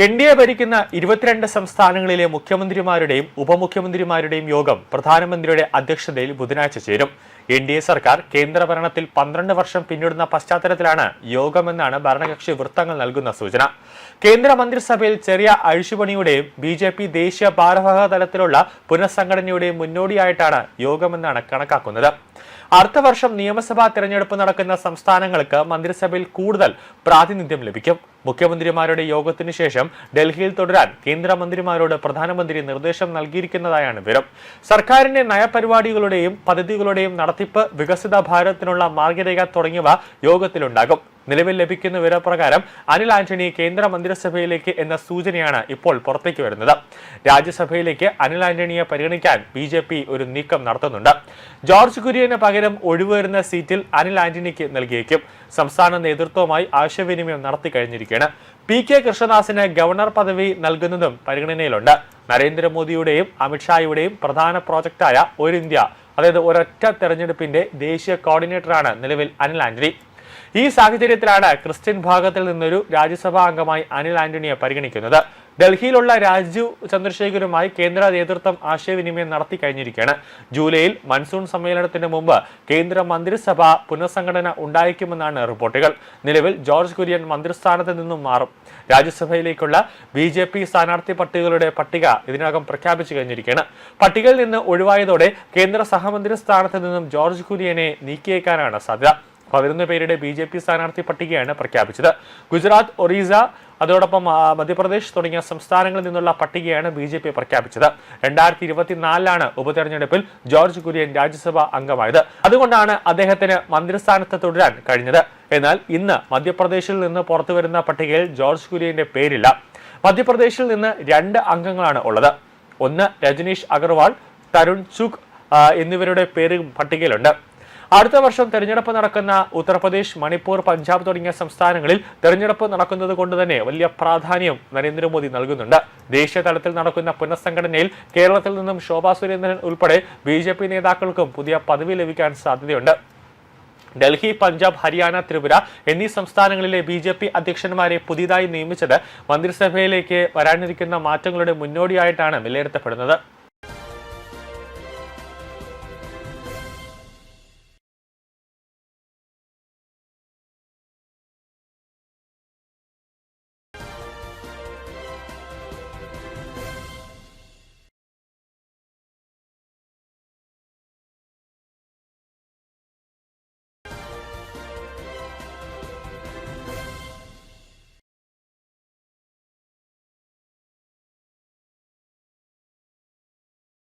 NDA ഭരിക്കുന്ന 22 സംസ്ഥാനങ്ങളിലെ മുഖ്യമന്ത്രിമാരുടെയും ഉപമുഖ്യമന്ത്രിമാരുടെയും യോഗം പ്രധാനമന്ത്രിയുടെ അധ്യക്ഷതയിൽ ബുധനാഴ്ച ചേരും. എൻ.ഡി.എ സർക്കാർ കേന്ദ്രഭരണത്തിൽ 12 വർഷം പിന്നിടുന്ന പശ്ചാത്തലത്തിലാണ് യോഗമെന്നാണ് ഭരണകക്ഷി വൃത്തങ്ങൾ നൽകുന്ന സൂചന. കേന്ദ്രമന്ത്രിസഭയിൽ ചെറിയ അഴിച്ചുപണിയുടെയും ബി.ജെ.പി ദേശീയ ഭാരവാഹക തലത്തിലുള്ള പുനഃസംഘടനയുടെയും മുന്നോടിയായിട്ടാണ് യോഗമെന്നാണ് കണക്കാക്കുന്നത്. അടുത്ത വർഷം നിയമസഭാ തെരഞ്ഞെടുപ്പ് നടക്കുന്ന സംസ്ഥാനങ്ങൾക്ക് മന്ത്രിസഭയിൽ കൂടുതൽ പ്രാതിനിധ്യം ലഭിക്കും. മുഖ്യമന്ത്രിമാരുടെ യോഗത്തിനു ശേഷം ഡൽഹിയിൽ തുടരാൻ കേന്ദ്രമന്ത്രിമാരോട് പ്രധാനമന്ത്രി നിർദ്ദേശം നൽകിയിരിക്കുന്നതായാണ് വിവരം. സർക്കാരിന്റെ നയപരിപാടികളുടെയും പദ്ധതികളുടെയും നടത്തിപ്പ്, വികസിത ഭാരതത്തിനുള്ള മാർഗരേഖ തുടങ്ങിയവ യോഗത്തിലുണ്ടാകും. നിലവിൽ ലഭിക്കുന്ന വിവരപ്രകാരം അനിൽ ആന്റണി കേന്ദ്ര മന്ത്രിസഭയിലേക്ക് എന്ന സൂചനയാണ് ഇപ്പോൾ പുറത്തേക്ക് വരുന്നത്. രാജ്യസഭയിലേക്ക് അനിൽ ആന്റണിയെ പരിഗണിക്കാൻ ബി.ജെ.പി ഒരു നീക്കം നടത്തുന്നുണ്ട്. ജോർജ് കുര്യന് പകരം ഒഴിവുവരുന്ന സീറ്റിൽ അനിൽ ആന്റണിക്ക് നൽകിയേക്കും. സംസ്ഥാന നേതൃത്വവുമായി ആശയവിനിമയം നടത്തി കഴിഞ്ഞിരിക്കുകയാണ്. പി.കെ. കൃഷ്ണദാസിന് ഗവർണർ പദവി നൽകുന്നതും പരിഗണനയിലുണ്ട്. നരേന്ദ്രമോദിയുടെയും അമിത്ഷായുടെയും പ്രധാന പ്രോജക്റ്റായ ഒരു ഇന്ത്യ, അതായത് ഒരൊറ്റ തെരഞ്ഞെടുപ്പിന്റെ ദേശീയ കോർഡിനേറ്ററാണ് നിലവിൽ അനിൽ ആന്റണി. ഈ സാഹചര്യത്തിലാണ് ക്രിസ്ത്യൻ ഭാഗത്തിൽ നിന്നൊരു രാജ്യസഭാ അംഗമായി അനിൽ ആന്റണിയെ പരിഗണിക്കുന്നത്. ഡൽഹിയിലുള്ള രാജീവ് ചന്ദ്രശേഖരുമായി കേന്ദ്ര നേതൃത്വം ആശയവിനിമയം നടത്തി കഴിഞ്ഞിരിക്കുകയാണ്. ജൂലൈയിൽ മൺസൂൺ സമ്മേളനത്തിന് മുമ്പ് കേന്ദ്ര മന്ത്രിസഭ പുനഃസംഘടന ഉണ്ടായേക്കുമെന്നാണ് റിപ്പോർട്ടുകൾ. നിലവിൽ ജോർജ് കുര്യൻ മന്ത്രിസ്ഥാനത്ത് നിന്നും മാറും. രാജ്യസഭയിലേക്കുള്ള ബി.ജെ.പി സ്ഥാനാർത്ഥി പട്ടികകളുടെ പട്ടിക ഇതിനകം പ്രഖ്യാപിച്ചു കഴിഞ്ഞിരിക്കുകയാണ്. പട്ടികയിൽ നിന്ന് ഒഴിവായതോടെ കേന്ദ്ര സഹമന്ത്രി സ്ഥാനത്ത് നിന്നും ജോർജ് കുര്യനെ നീക്കിയേക്കാനാണ് സാധ്യത. 11 പേരുടെ ബി.ജെ.പി സ്ഥാനാർത്ഥി പട്ടികയാണ് പ്രഖ്യാപിച്ചത്. ഗുജറാത്ത്, ഒറീസ, അതോടൊപ്പം മധ്യപ്രദേശ് തുടങ്ങിയ സംസ്ഥാനങ്ങളിൽ നിന്നുള്ള പട്ടികയാണ് ബി.ജെ.പി പ്രഖ്യാപിച്ചത്. 2024 ഉപതെരഞ്ഞെടുപ്പിൽ ജോർജ് കുര്യൻ രാജ്യസഭാ അംഗമായത്. അതുകൊണ്ടാണ് അദ്ദേഹത്തിന് മന്ത്രിസ്ഥാനത്ത് തുടരാൻ കഴിഞ്ഞത്. എന്നാൽ ഇന്ന് മധ്യപ്രദേശിൽ നിന്ന് പുറത്തുവരുന്ന പട്ടികയിൽ ജോർജ് കുര്യന്റെ പേരില്ല. മധ്യപ്രദേശിൽ നിന്ന് 2 അംഗങ്ങളാണ് ഉള്ളത്. ഒന്ന് രജനീഷ് അഗർവാൾ, തരുൺ ചുഗ് എന്നിവരുടെ പേര് പട്ടികയിലുണ്ട്. അടുത്ത വർഷം തെരഞ്ഞെടുപ്പ് നടക്കുന്ന ഉത്തർപ്രദേശ്, മണിപ്പൂർ, പഞ്ചാബ് തുടങ്ങിയ സംസ്ഥാനങ്ങളിൽ തെരഞ്ഞെടുപ്പ് നടക്കുന്നത് കൊണ്ട് തന്നെ വലിയ പ്രാധാന്യം നരേന്ദ്രമോദി നൽകുന്നുണ്ട്. ദേശീയ തലത്തിൽ നടക്കുന്ന പുനഃസംഘടനയിൽ കേരളത്തിൽ നിന്നും ശോഭാ സുരേന്ദ്രൻ ഉൾപ്പെടെ ബി.ജെ.പി നേതാക്കൾക്കും പുതിയ പദവി ലഭിക്കാൻ സാധ്യതയുണ്ട്. ഡൽഹി, പഞ്ചാബ്, ഹരിയാന, ത്രിപുര എന്നീ സംസ്ഥാനങ്ങളിലെ ബി.ജെ.പി അധ്യക്ഷന്മാരെ പുതിയതായി നിയമിച്ചത് മന്ത്രിസഭയിലേക്ക് വരാനിരിക്കുന്ന മാറ്റങ്ങളുടെ മുന്നോടിയായിട്ടാണ് വിലയിരുത്തപ്പെടുന്നത്.